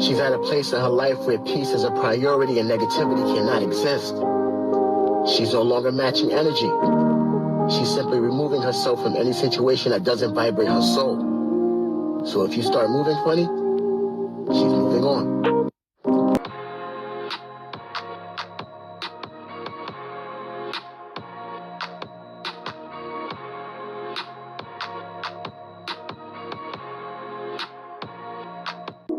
She's at a place in her life where peace is a priority and negativity cannot exist. She's no longer matching energy. She's simply removing herself from any situation that doesn't vibrate her soul. So if you start moving funny, she's moving on.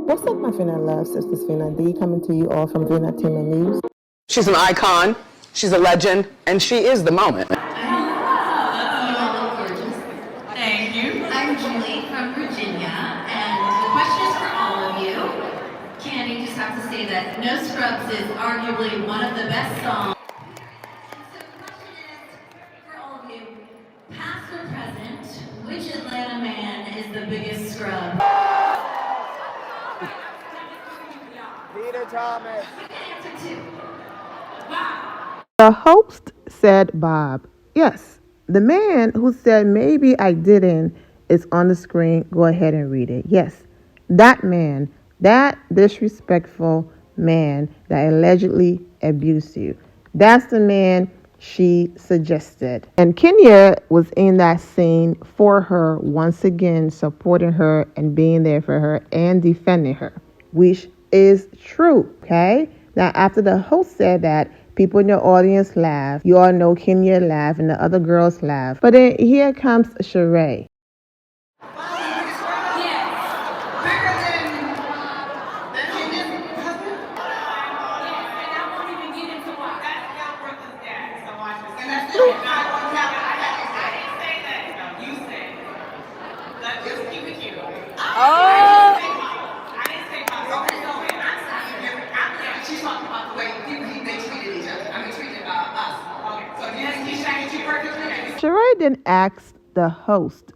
What's up, my Fina love? Sisters Fina D coming to you all from Fina Team and News. She's an icon, she's a legend, and she is the moment. You all look gorgeous. Thank you. I'm Julie from Virginia, and the question is for all of you. Candy, just have to say that No Scrubs is arguably one of the best songs. So the question is for all of you, past or present, which Atlanta man is the biggest scrub? Peter Thomas. You can answer too. The host said Bob. Yes, the man who said maybe I didn't is on the screen. Go ahead and read it. Yes, that man, that disrespectful man that allegedly abused you. That's the man she suggested. And Kenya was in that scene for her, once again supporting her and being there for her and defending her, which is true, okay? Now, after the host said that, people in the audience laugh. You all know Kenya laughed and the other girls laugh. But then here comes Sheree. Sheree then asked the host,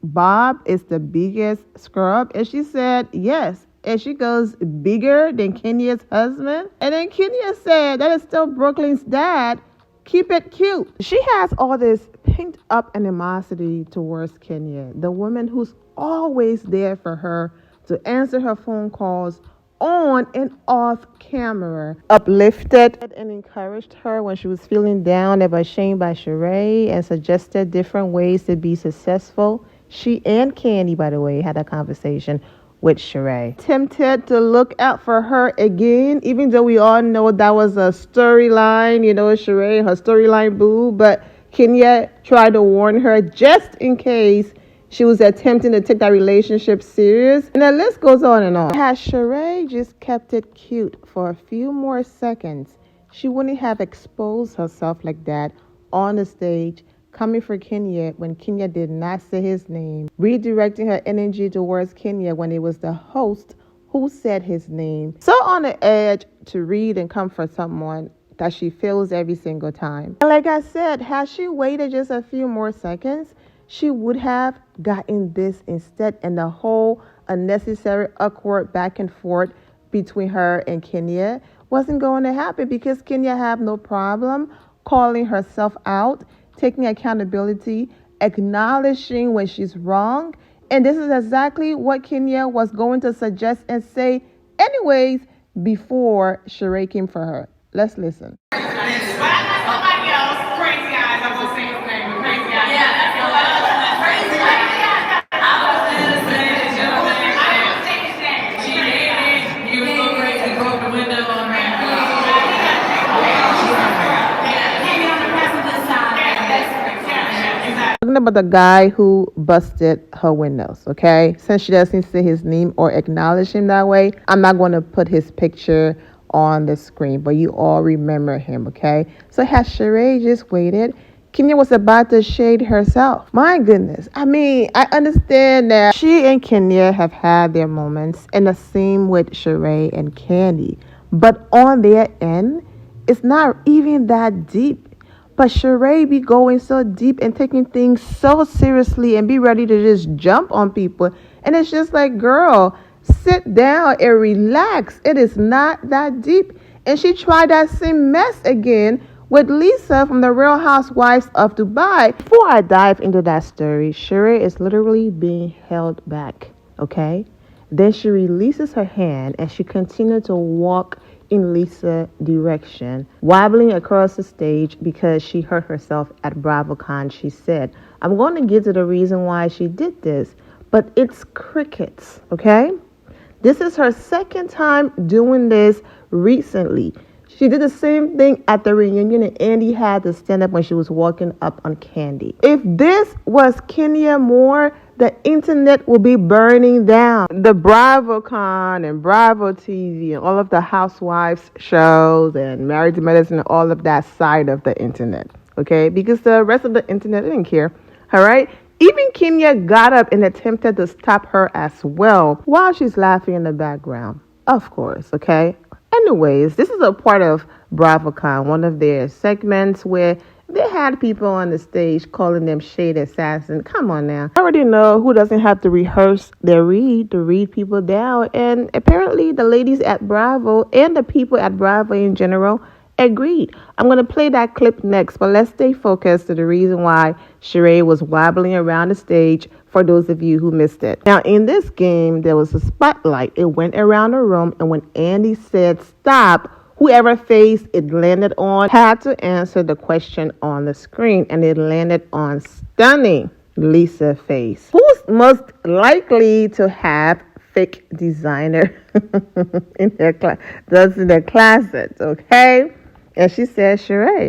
Bob is the biggest scrub? And she said, yes. And she goes, bigger than Kenya's husband? And then Kenya said, that is still Brooklyn's dad. Keep it cute. She has all this pent up animosity towards Kenya, the woman who's always there for her to answer her phone calls on and off camera, uplifted and encouraged her when she was feeling down and ashamed by Sheree, and suggested different ways to be successful. She and Candy, by the way, had a conversation with Sheree. Tempted to look out for her again, even though we all know that was a storyline, Sheree, her storyline boo, but Kenya tried to warn her just in case she was attempting to take that relationship serious. And the list goes on and on. Had Sheree just kept it cute for a few more seconds, she wouldn't have exposed herself like that on the stage, coming for Kenya when Kenya did not say his name, redirecting her energy towards Kenya when it was the host who said his name. So on the edge to read and comfort someone that she feels every single time. And like I said, had she waited just a few more seconds, she would have gotten this instead, and the whole unnecessary awkward back and forth between her and Kenya wasn't going to happen, because Kenya had no problem calling herself out, taking accountability, acknowledging when she's wrong. And this is exactly what Kenya was going to suggest and say anyways before Sheree came for her. Let's listen. About the guy who busted her windows, okay? Since she doesn't say his name or acknowledge him that way, I'm not going to put his picture on the screen, but you all remember him, okay? So has Sheree just waited? Kenya was about to shade herself. My goodness. I mean, I understand that she and Kenya have had their moments, and the same with Sheree and Candy, but on their end, it's not even that deep. But Sheree be going so deep and taking things so seriously and be ready to just jump on people. And it's just like, girl, sit down and relax. It is not that deep. And she tried that same mess again with Lesa from the Real Housewives of Dubai. Before I dive into that story, Sheree is literally being held back, okay? Then she releases her hand and she continued to walk in Lisa's direction, wobbling across the stage because she hurt herself at BravoCon. She said, I'm going to get to the reason why she did this, but it's crickets, okay? This is her second time doing this recently. She did the same thing at the reunion, and Andy had to stand up when she was walking up on Candy. If this was Kenya Moore, the internet will be burning down. The BravoCon and Bravo TV and all of the housewives shows and Married to Medicine and all of that side of the internet, okay? Because the rest of the internet didn't care, all right? Even Kenya got up and attempted to stop her as well while she's laughing in the background, of course, okay? Anyways, this is a part of BravoCon, one of their segments where they had people on the stage calling them shade assassin. Come on now. I already know who doesn't have to rehearse their read to read people down. And apparently the ladies at Bravo and the people at Bravo in general agreed. I'm going to play that clip next, but let's stay focused to the reason why Sheree was wobbling around the stage for those of you who missed it. Now, in this game, there was a spotlight. It went around the room, and when Andy said stop, whoever face it landed on had to answer the question on the screen, and it landed on stunning Lisa face. Who's most likely to have fake designer in their closet, okay? And she said, Sheree,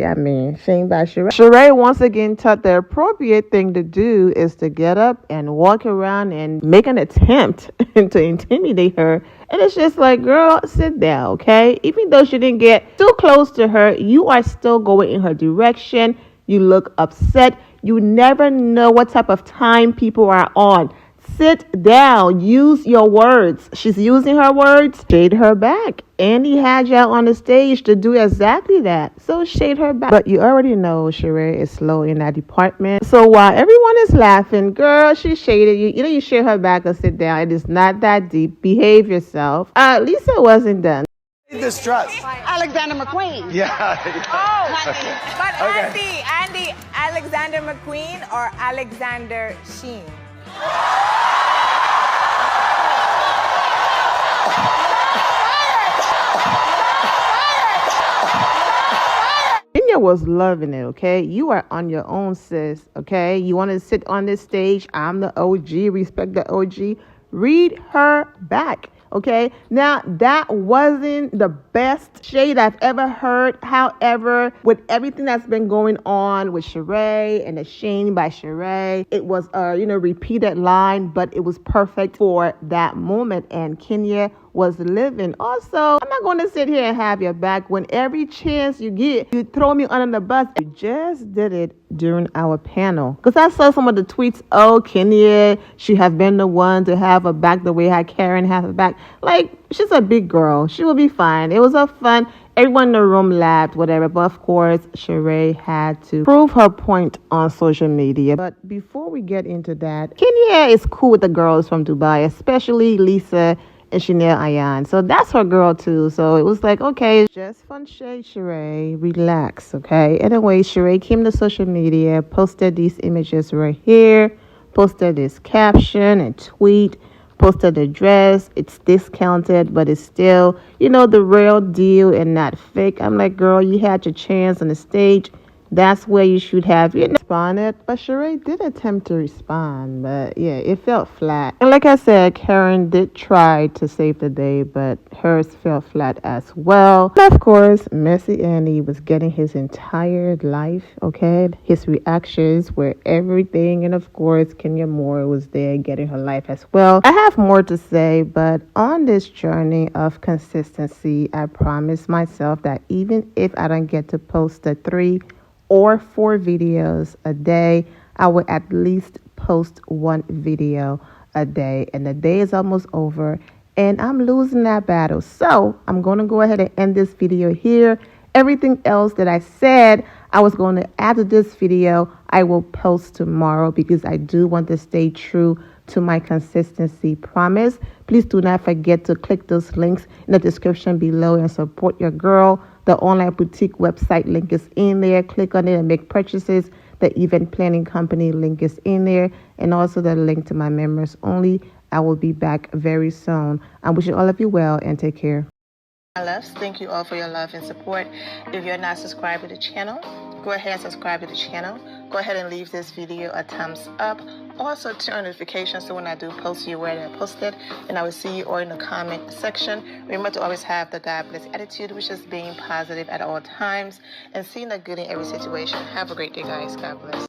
Shein by Sheree. Sheree once again thought the appropriate thing to do is to get up and walk around and make an attempt to intimidate her. And it's just like, girl, sit down, okay? Even though she didn't get too close to her, you are still going in her direction. You look upset. You never know what type of time people are on. Sit down. Use your words. She's using her words. Shade her back. Andy had y'all on the stage to do exactly that. So shade her back. But you already know Sheree is slow in that department. So while everyone is laughing, girl, she shaded you. You know, you shade her back or sit down. It is not that deep. Behave yourself. Lisa wasn't done. This dress. Alexander McQueen. Yeah. Oh, but Okay. Andy, Alexander McQueen or Alexander Shein? Kenya was loving it, okay? You are on your own, sis, okay? You want to sit on this stage? I'm the OG. Respect the OG. Read her back. Okay, now that wasn't the best shade I've ever heard. However, with everything that's been going on with Sheree and the Shein by Sheree, it was a repeated line, but it was perfect for that moment. And Kenya was living. Also, I'm not going to sit here and have your back when every chance you get, you throw me under the bus. You just did it during our panel. Because I saw some of the tweets, oh, Kenya, she have been the one to have her back the way how Karen have her back. Like, she's a big girl. She will be fine. It was a fun. Everyone in the room laughed, whatever. But of course, Sheree had to prove her point on social media. But before we get into that, Kenya is cool with the girls from Dubai, especially Lisa and Chanel Ayan. So that's her girl too. So it was like, okay, just fun shade, Sheree. Relax, okay? Anyway, Sheree came to social media, posted these images right here, posted this caption and tweet, posted the dress. It's discounted, but it's still, the real deal and not fake. I'm like, girl, you had your chance on the stage. That's where you should have responded. But Sheree did attempt to respond, but yeah, it felt flat. And like I said, Karen did try to save the day, but hers fell flat as well. And of course, Messy Andy was getting his entire life, okay? His reactions were everything. And of course, Kenya Moore was there getting her life as well. I have more to say, but on this journey of consistency, I promised myself that even if I don't get to post the 3 or 4 videos a day, I will at least post 1 video a day. And the day is almost over and I'm losing that battle. So I'm going to go ahead and end this video here. Everything else that I said I was going to add to this video, I will post tomorrow because I do want to stay true to my consistency promise. Please do not forget to click those links in the description below and support your girl. The online boutique website link is in there. Click on it and make purchases. The event planning company link is in there. And also the link to my members only I will be back very soon. I'm wishing all of you well and take care. My loves, thank you all for your love and support. If you're not subscribed to the channel, go ahead and subscribe to the channel. Go ahead and leave this video a thumbs up. Also turn on notifications so when I do post, you're aware that I posted. And I will see you all in the comment section. Remember to always have the God bless attitude, which is being positive at all times and seeing the good in every situation. Have a great day, guys. God bless.